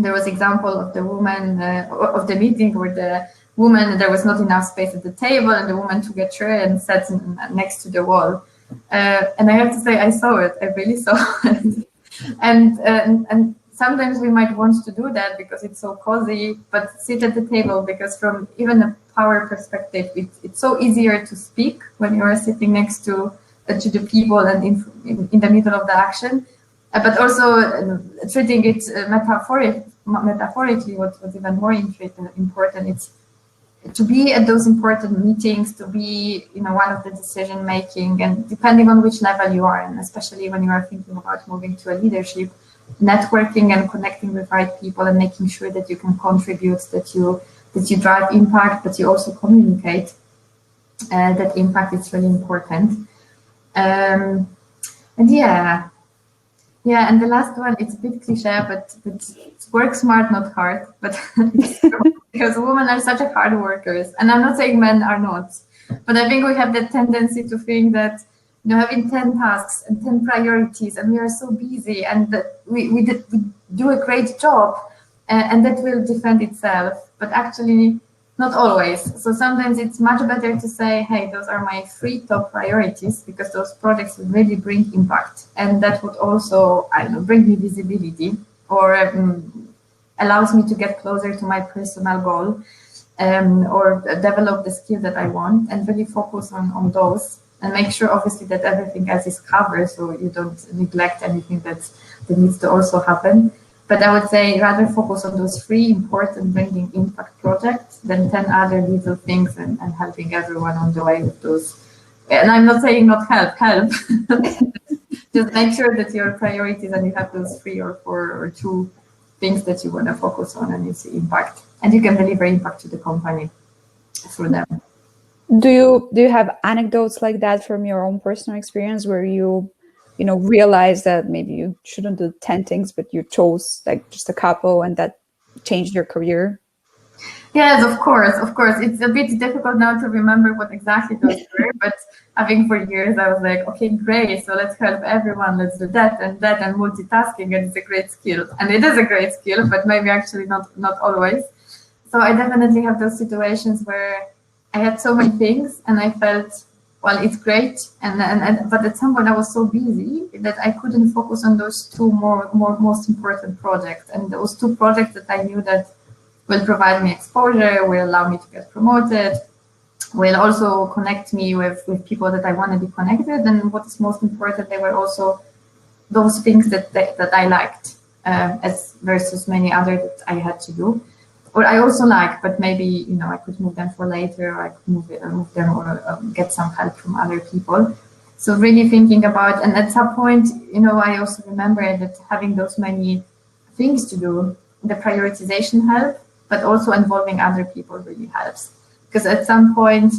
there was example of the woman of the meeting where the woman, there was not enough space at the table, and the woman took a chair and sat next to the wall. And I have to say, I saw it. I really saw it. And sometimes we might want to do that because it's so cozy, but sit at the table, because from even a power perspective, it's so easier to speak when you are sitting next to the people and in the middle of the action. But also treating it metaphorically, what's even more important, it's to be at those important meetings, to be one of the decision making, and depending on which level you are, and especially when you are thinking about moving to a leadership, networking and connecting with right people and making sure that you can contribute, that you drive impact, but you also communicate that impact. Is really important. And and the last one, it's a bit cliche, but it's work smart, not hard. But because women are such hard workers, and I'm not saying men are not, but I think we have the tendency to think that having 10 tasks and 10 priorities, and we are so busy, and that we do a great job, and that will defend itself. But actually, not always. So sometimes it's much better to say, hey, those are my 3 top priorities, because those projects will really bring impact. And that would also, bring me visibility, or allows me to get closer to my personal goal, or develop the skill that I want, and really focus on those, and make sure, obviously, that everything else is covered, so you don't neglect anything that needs to also happen. But I would say rather focus on those 3 important bringing impact projects than 10 other little things and helping everyone on the way with those. And I'm not saying not help. Just make sure that your priorities, and you have those 3 or 4 or 2 things that you want to focus on, and you see impact, and you can deliver impact to the company through them. Do you have anecdotes like that from your own personal experience, where you realize that maybe you shouldn't do 10 things, but you chose like just a couple, and that changed your career? Yes, of course. It's a bit difficult now to remember what exactly those were, but I think for years I was like, okay, great, so let's help everyone, let's do that, and multitasking, and it's a great skill. And it is a great skill, but maybe actually not always. So I definitely have those situations where I had so many things, and I felt, well, it's great, but at some point I was so busy that I couldn't focus on those 2 most important projects, and those 2 projects that I knew that will provide me exposure, will allow me to get promoted, will also connect me with people that I want to be connected, and what is most important, they were also those things that I liked, as versus many others that I had to do. Or I also like, but maybe I could move them for later, or I could move them, or get some help from other people. So really thinking about, and at some point, I also remember that having those many things to do, the prioritization helped, but also involving other people really helps, because at some point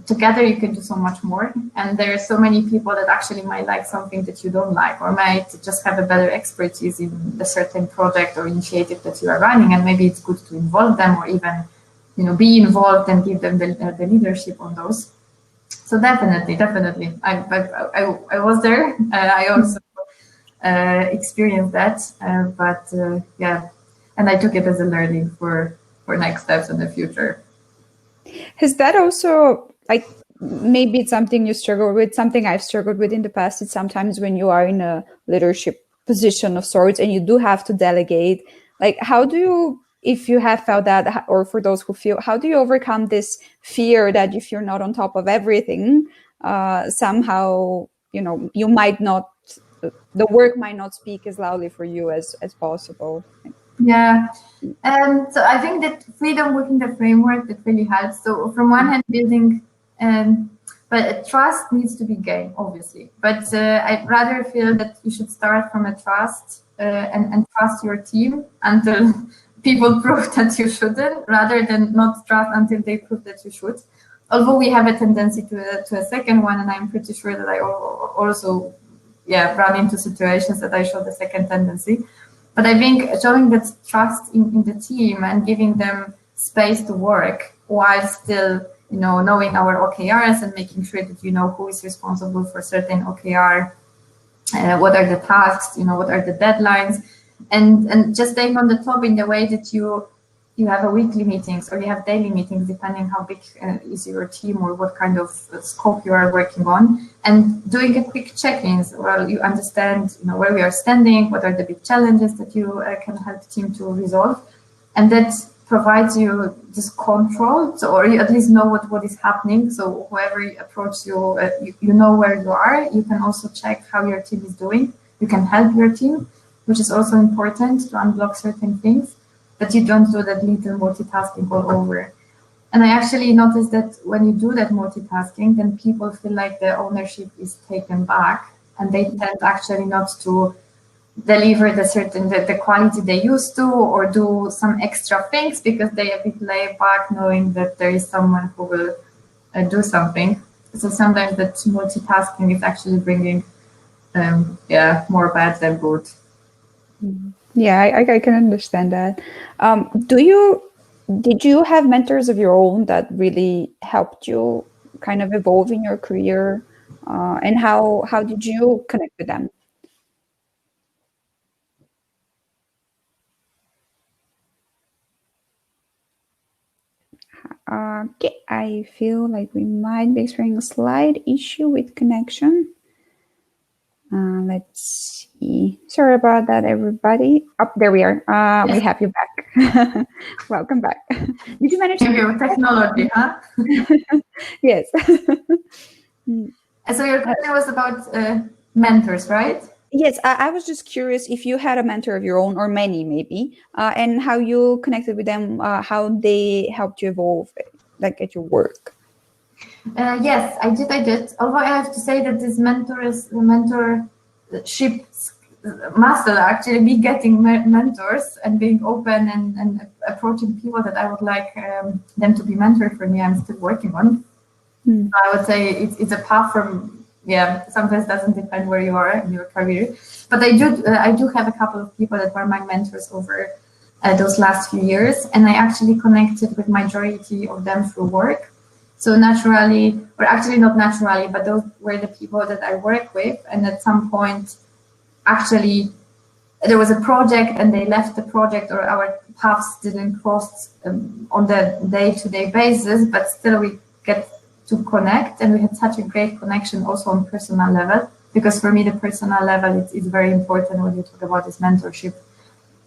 together you can do so much more, and there are so many people that actually might like something that you don't like, or might just have a better expertise in a certain project or initiative that you are running, and maybe it's good to involve them, or even be involved and give them the leadership on those. So definitely I was there. I also experienced that, but and I took it as a learning for next steps in the future. Has that also, like, maybe it's something you struggle with, something I've struggled with in the past? It's sometimes when you are in a leadership position of sorts and you do have to delegate, like, how do you, if you have felt that, or for those who feel, how do you overcome this fear that if you're not on top of everything, somehow, you might not, the work might not speak as loudly for you as possible? Yeah, so I think that freedom within the framework, that really helps. So from one hand, building But trust needs to be gained, obviously. But I'd rather feel that you should start from a trust and trust your team until people prove that you shouldn't, rather than not trust until they prove that you should. Although we have a tendency to a second one, and I'm pretty sure that I also run into situations that I show the second tendency. But I think showing that trust in the team and giving them space to work while still, knowing our OKRs and making sure that you know who is responsible for certain OKR, what are the tasks, what are the deadlines, and just staying on the top in the way that you have a weekly meetings or you have daily meetings, depending how big is your team or what kind of scope you are working on, and doing a quick check-ins where you understand, where we are standing, what are the big challenges that you can help the team to resolve, and that provides you this control, or you at least know what is happening. So whoever approaches you, you know where you are. You can also check how your team is doing. You can help your team, which is also important to unblock certain things, but you don't do that little multitasking all over. And I actually noticed that when you do that multitasking, then people feel like the ownership is taken back, and they tend actually not to deliver the quality they used to, or do some extra things because they a bit laid back, knowing that there is someone who will do something. So sometimes that multitasking is actually bringing more bad than good. Yeah, I can understand that. Did you have mentors of your own that really helped you kind of evolve in your career? And how did you connect with them? Okay, I feel like we might be experiencing a slight issue with connection. Let's see. Sorry about that, everybody. Oh, there we are. Yes. We have you back. Welcome back. Did you manage to technology, huh? Yes. So your question was about mentors, right? Yes, I was just curious if you had a mentor of your own, or many maybe, and how you connected with them, how they helped you evolve, like at your work. Yes, I did. Although I have to say that this mentorship muscle, actually be getting mentors and being open and approaching people that I would like them to be mentored for me, I'm still working on. I would say it's a path from, sometimes doesn't depend where you are in your career. But I do have a couple of people that were my mentors over those last few years, and I actually connected with majority of them through work. So naturally, or actually not naturally, but those were the people that I work with. And at some point, actually, there was a project and they left the project, or our paths didn't cross on the day-to-day basis, but still we get to connect, and we had such a great connection also on personal level, because for me, the personal level is very important when you talk about this mentorship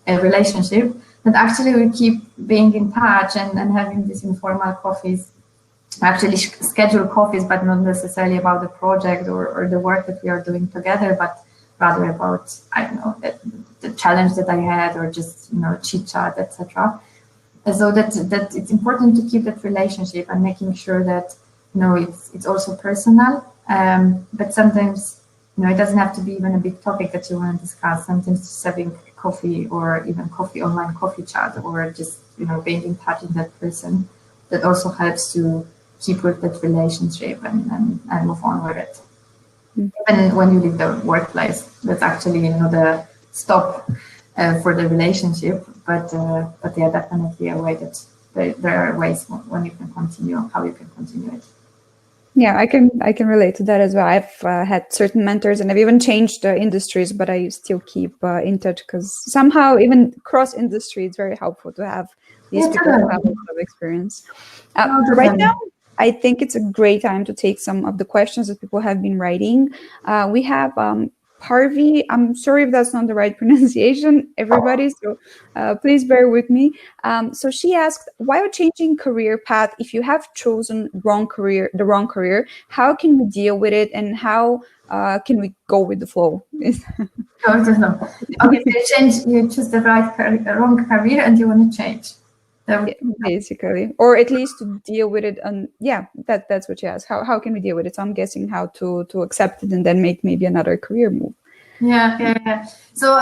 relationship, that actually we keep being in touch and having these informal coffees, actually schedule coffees, but not necessarily about the project or the work that we are doing together, but rather about, I don't know, the challenge that I had, or just, chit chat, etc. So that it's important to keep that relationship and making sure that, it's also personal. But sometimes, it doesn't have to be even a big topic that you want to discuss. Sometimes just having coffee, or even online coffee chat, or just, being in touch with that person, that also helps to keep with that relationship and move on with it. Even when you leave the workplace, that's actually the stop for the relationship. But yeah, definitely a way that there are ways when you can continue, how you can continue it. Yeah, I can relate to that as well. I've had certain mentors, and I've even changed industries, but I still keep in touch, because somehow even cross industry, it's very helpful to have these people who have a lot of experience. Right now, I think it's a great time to take some of the questions that people have been writing. We have Parvi. I'm sorry if that's not the right pronunciation, everybody, so please bear with me. So she asked, while changing career path, if you have chosen the wrong career, how can we deal with it, and how can we go with the flow? Okay, so you choose the wrong career and you want to change. Basically, or at least to deal with it. And that's what she asked. How can we deal with it? So I'm guessing how to accept it and then make maybe another career move. Yeah. So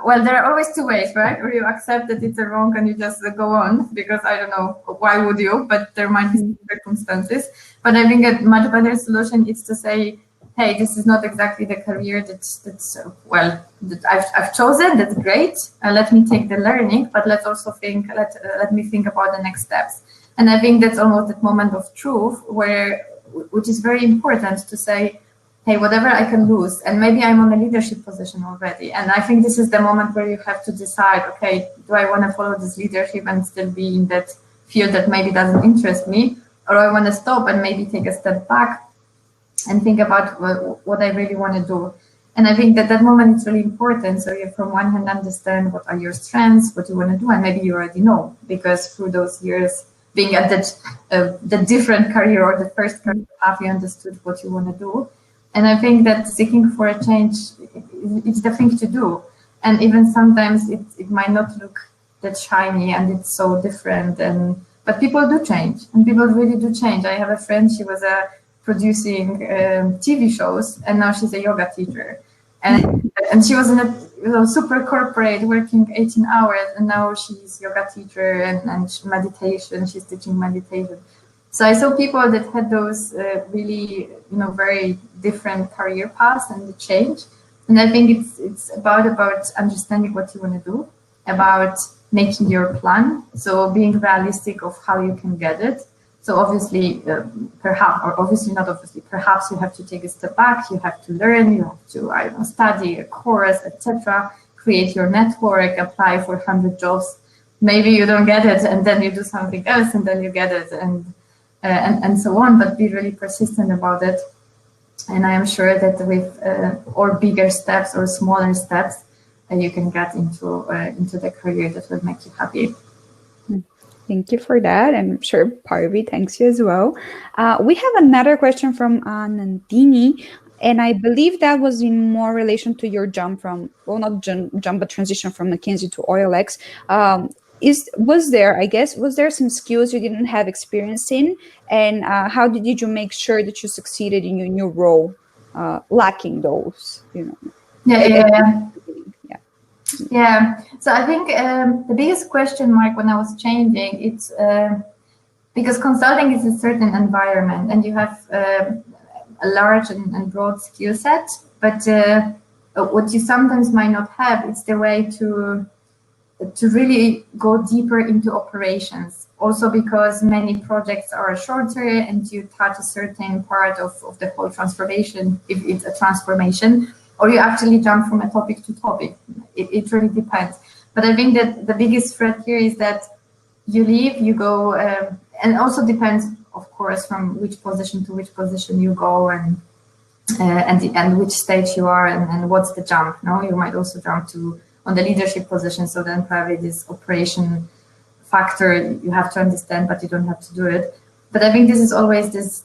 well, there are always two ways, right? Or you accept that it's wrong and you just go on, because I don't know, why would you? But there might be some circumstances. But I think a much better solution is to say, hey, this is not exactly the career that I've chosen. That's great. Let me take the learning, but let's also think. Let me think about the next steps. And I think that's almost that moment of truth, which is very important to say, hey, whatever I can lose, and maybe I'm on a leadership position already. And I think this is the moment where you have to decide, okay, do I want to follow this leadership and still be in that field that maybe doesn't interest me, or I want to stop and maybe take a step back and think about what I really want to do. And I think that moment is really important. So you, from one hand, understand what are your strengths, what you want to do, and maybe you already know, because through those years being at the different career or the first career path, you understood what you want to do. And I think that seeking for a change is the thing to do. And even sometimes it might not look that shiny and it's so different. But people do change, and people really do change. I have a friend, she was producing TV shows, and now she's a yoga teacher. And she was in a super corporate, working 18 hours, and now she's yoga teacher and meditation. She's teaching meditation. So I saw people that had those really, very different career paths and the change. And I think it's about understanding what you want to do, about making your plan. So being realistic of how you can get it. So obviously, perhaps you have to take a step back, you have to learn, you have to, study a course, etc., create your network, apply for 100 jobs. Maybe you don't get it, and then you do something else, and then you get it, and so on, but be really persistent about it. And I am sure that with or bigger steps or smaller steps, you can get into the career that will make you happy. Thank you for that. And I'm sure Parvi thanks you as well. We have another question from Nandini, and I believe that was in more relation to your jump from, well, not jump, but transition from McKinsey to OLX. Was there some skills you didn't have experience in, and how did you make sure that you succeeded in your new role, lacking those? Yeah. So I think the biggest question mark when I was changing, it's because consulting is a certain environment, and you have a large and broad skill set, but what you sometimes might not have is the way to really go deeper into operations. Also because many projects are shorter and you touch a certain part of the whole transformation, if it's a transformation, or you actually jump from a topic to topic. It really depends. But I think that the biggest threat here is that you leave, you go, and also depends, of course, from which position to which position you go, and which stage you are, and what's the jump. No, you might also jump on the leadership position. So then probably this operation factor you have to understand, but you don't have to do it. But I think this is always this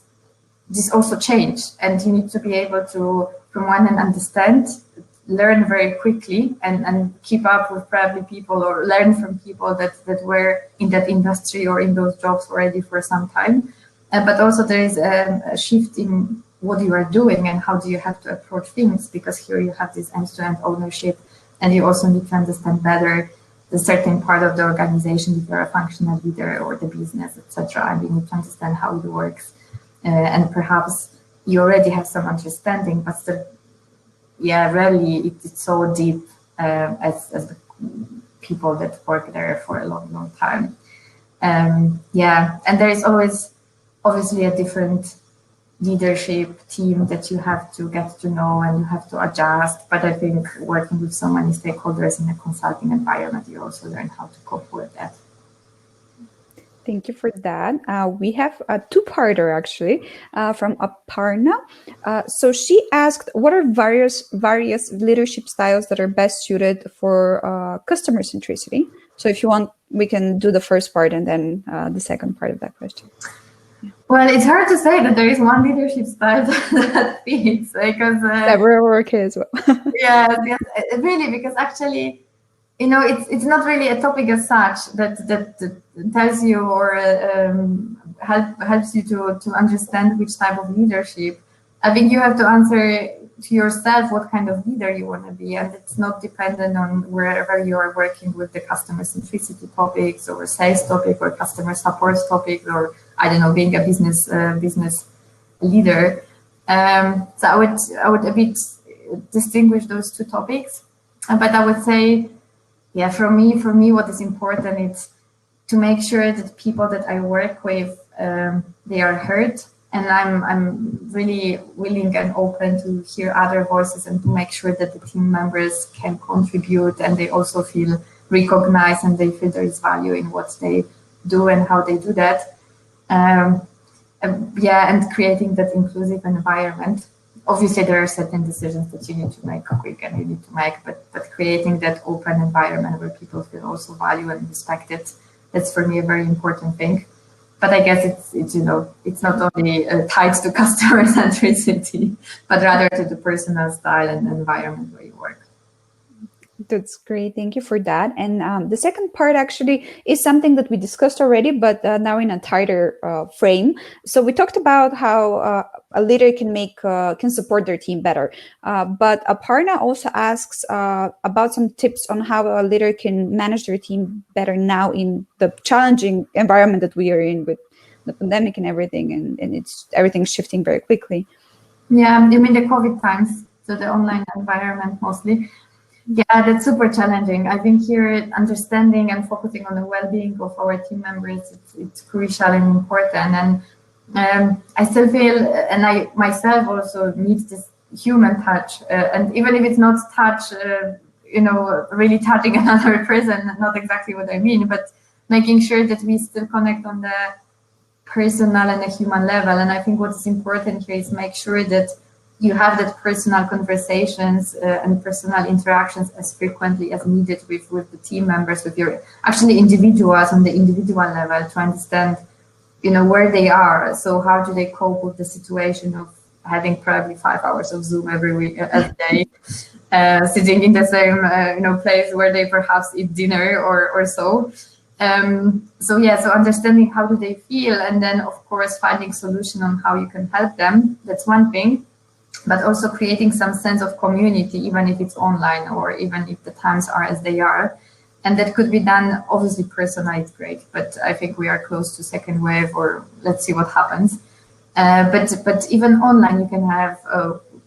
also change, and you need to be able to, from one hand, understand, learn very quickly, and keep up with probably people, or learn from people that were in that industry or in those jobs already for some time. But also there is a shift in what you are doing and how do you have to approach things, because here you have this end-to-end ownership, and you also need to understand better the certain part of the organization, if you're a functional leader or the business, etc. And you need to understand how it works. And perhaps you already have some understanding, but still, rarely it's so deep as the people that work there for a long, long time. And there is always obviously a different leadership team that you have to get to know and you have to adjust. But I think working with so many stakeholders in a consulting environment, you also learn how to cope with that. Thank you for that. We have a two-parter actually from Aparna. So she asked, what are various leadership styles that are best suited for customer centricity? So if you want, we can do the first part and then the second part of that question. Well, it's hard to say that there is one leadership style that fits, because we're okay as well. yes, really, because actually it's not really a topic as such that tells you or helps you to understand which type of leadership. I think you have to answer to yourself what kind of leader you want to be, and it's not dependent on wherever you are working with the customer centricity topics or sales topic or customer support topic, or I don't know, being a business leader. So I would a bit distinguish those two topics, but I would say, yeah, for me, what is important is to make sure that people that I work with, they are heard. And I'm really willing and open to hear other voices and to make sure that the team members can contribute and they also feel recognized and they feel there is value in what they do and how they do that. And creating that inclusive environment. Obviously, there are certain decisions that you need to make quick and you need to make, but creating that open environment where people feel also valued and respected, that's for me a very important thing. But I guess it's not only tied to customer centricity, but rather to the personal style and environment where you work. That's great. Thank you for that. And the second part actually is something that we discussed already, but now in a tighter frame. So we talked about how a leader can support their team better. But Aparna also asks about some tips on how a leader can manage their team better now in the challenging environment that we are in with the pandemic and everything, and everything's shifting very quickly. Yeah, I mean the COVID times, so the online environment mostly. Yeah, that's super challenging. I think here understanding and focusing on the well-being of our team members, it's crucial and important. And I still feel, and I myself also need this human touch. And even if it's not touch, really touching another person, not exactly what I mean, but making sure that we still connect on the personal and a human level. And I think what is important here is make sure that you have that personal conversations and personal interactions as frequently as needed with the team members, with your actually individuals on the individual level to understand, where they are. So how do they cope with the situation of having probably 5 hours of Zoom every day, sitting in the same place where they perhaps eat dinner or so. So understanding how do they feel, and then of course finding solution on how you can help them. That's one thing. But also creating some sense of community, even if it's online or even if the times are as they are. And that could be done, obviously personally, it's great, but I think we are close to second wave, or let's see what happens. But even online, you can have,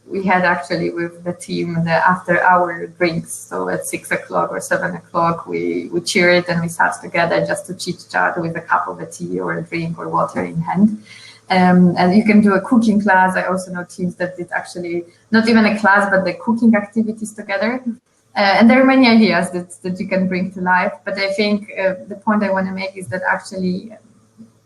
we had actually with the team, the after hour drinks. So at 6 o'clock or 7 o'clock, we cheered and we sat together just to chit chat with a cup of a tea or a drink or water in hand. And you can do a cooking class. I also know teams that did actually not even a class, but the cooking activities together. And there are many ideas that you can bring to life. But I think the point I want to make is that actually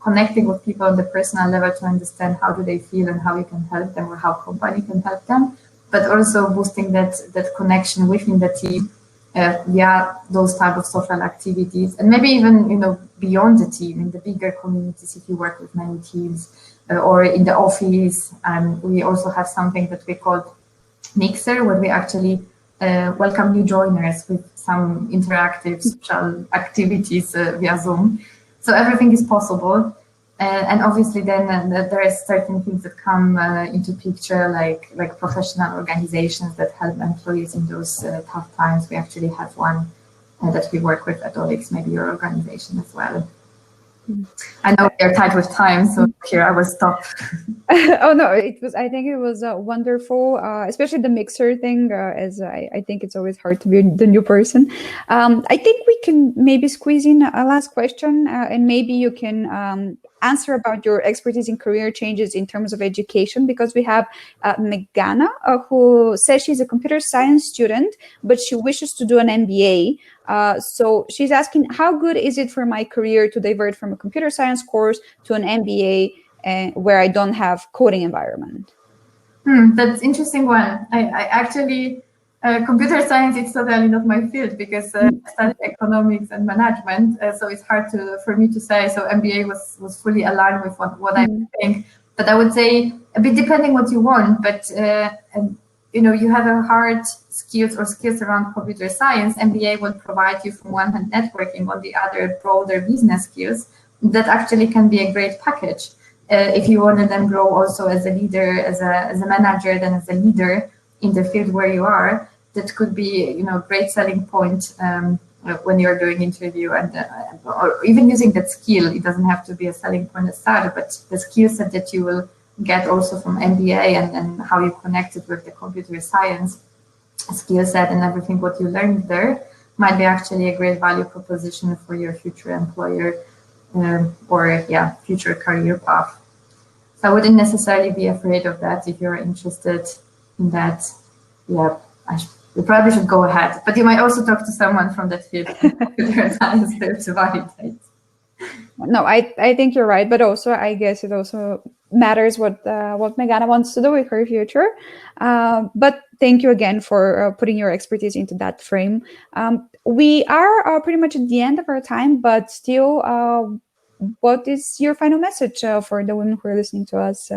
connecting with people on the personal level to understand how do they feel and how you can help them or how company can help them, but also boosting that connection within the team via those type of social activities, and maybe even beyond the team in the bigger communities if you work with many teams or in the office. We also have something that we call Mixer, where we actually welcome new joiners with some interactive social activities via Zoom. So everything is possible. And obviously then there are certain things that come into picture, like professional organizations that help employees in those tough times. We actually have one that we work with at OLX, maybe your organization as well. I know we are tight with time, so here I will stop. Oh no, I think it was wonderful, especially the Mixer thing, as I think it's always hard to be the new person. I think we can maybe squeeze in a last question, and maybe you can answer about your expertise in career changes in terms of education, because we have Megana, who says she's a computer science student, but she wishes to do an MBA. So she's asking, how good is it for my career to divert from a computer science course to an MBA where I don't have coding environment? That's interesting one. I actually, computer science is totally not my field, because I studied economics and management. So it's hard for me to say. So MBA was fully aligned with what I think. But I would say a bit depending what you want. But you have a hard skills or skills around computer science, MBA will provide you from one hand networking, on the other broader business skills that actually can be a great package. If you want to then grow also as a leader, as a manager, then as a leader in the field where you are, that could be, a great selling point when you're doing interview, and or even using that skill. It doesn't have to be a selling point at start, but the skill set that you will get also from MBA and how you connect it with the computer science skill set and everything what you learned there might be actually a great value proposition for your future employer or future career path. So I wouldn't necessarily be afraid of that. If you're interested in that, you probably should go ahead. But you might also talk to someone from that field computer science to validate. No, I think you're right, but also I guess it also matters what Meghana wants to do with her future. But thank you again for putting your expertise into that frame. We are pretty much at the end of our time, but still, what is your final message for the women who are listening to us?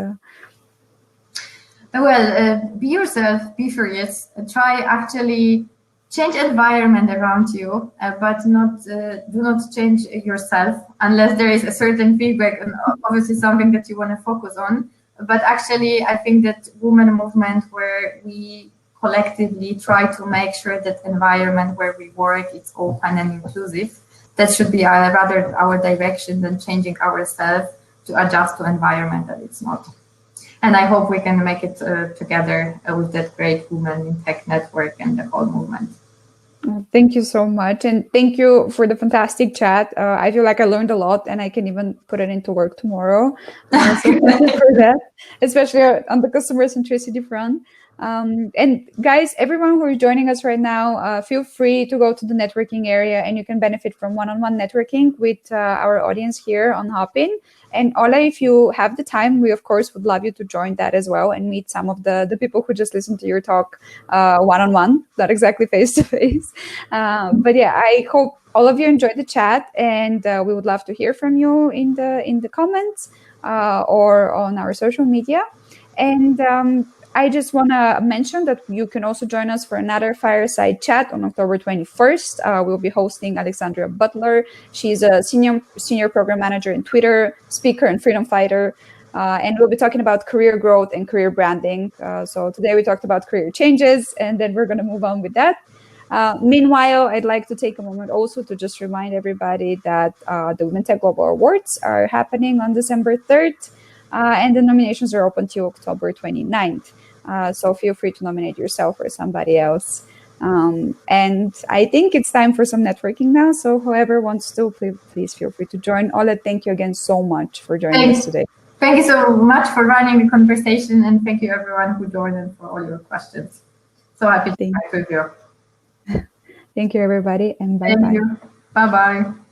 Well, be yourself, be furious, try actually change environment around you, but do not change yourself unless there is a certain feedback and obviously something that you want to focus on. But actually, I think that women movement where we collectively try to make sure that environment where we work, it's open and inclusive, that should be rather our direction than changing ourselves to adjust to environment that it's not. And I hope we can make it together with that great Women in Tech network and the whole movement. Thank you so much. And thank you for the fantastic chat. I feel like I learned a lot and I can even put it into work tomorrow. So thank you for that, especially on the customer centricity front. And guys, everyone who is joining us right now, feel free to go to the networking area and you can benefit from one-on-one networking with our audience here on Hopin. And Ola, if you have the time, we of course would love you to join that as well and meet some of the people who just listened to your talk one-on-one, not exactly face-to-face. But yeah, I hope all of you enjoyed the chat, and we would love to hear from you in the comments or on our social media. And I just want to mention that you can also join us for another fireside chat on October 21st. We'll be hosting Aleksandra Butler. She's a senior program manager in Twitter, speaker and freedom fighter. And we'll be talking about career growth and career branding. So today we talked about career changes, and then we're going to move on with that. Meanwhile, I'd like to take a moment also to just remind everybody that the Women Tech Global Awards are happening on December 3rd. And the nominations are open till October 29th. So feel free to nominate yourself or somebody else. And I think it's time for some networking now. So whoever wants to, please feel free to join. Ola, thank you again so much for joining us today. Thank you so much for running the conversation, and thank you everyone who joined and for all your questions. So happy to be with you. Thank you, everybody, and bye-bye. Thank you. Bye-bye.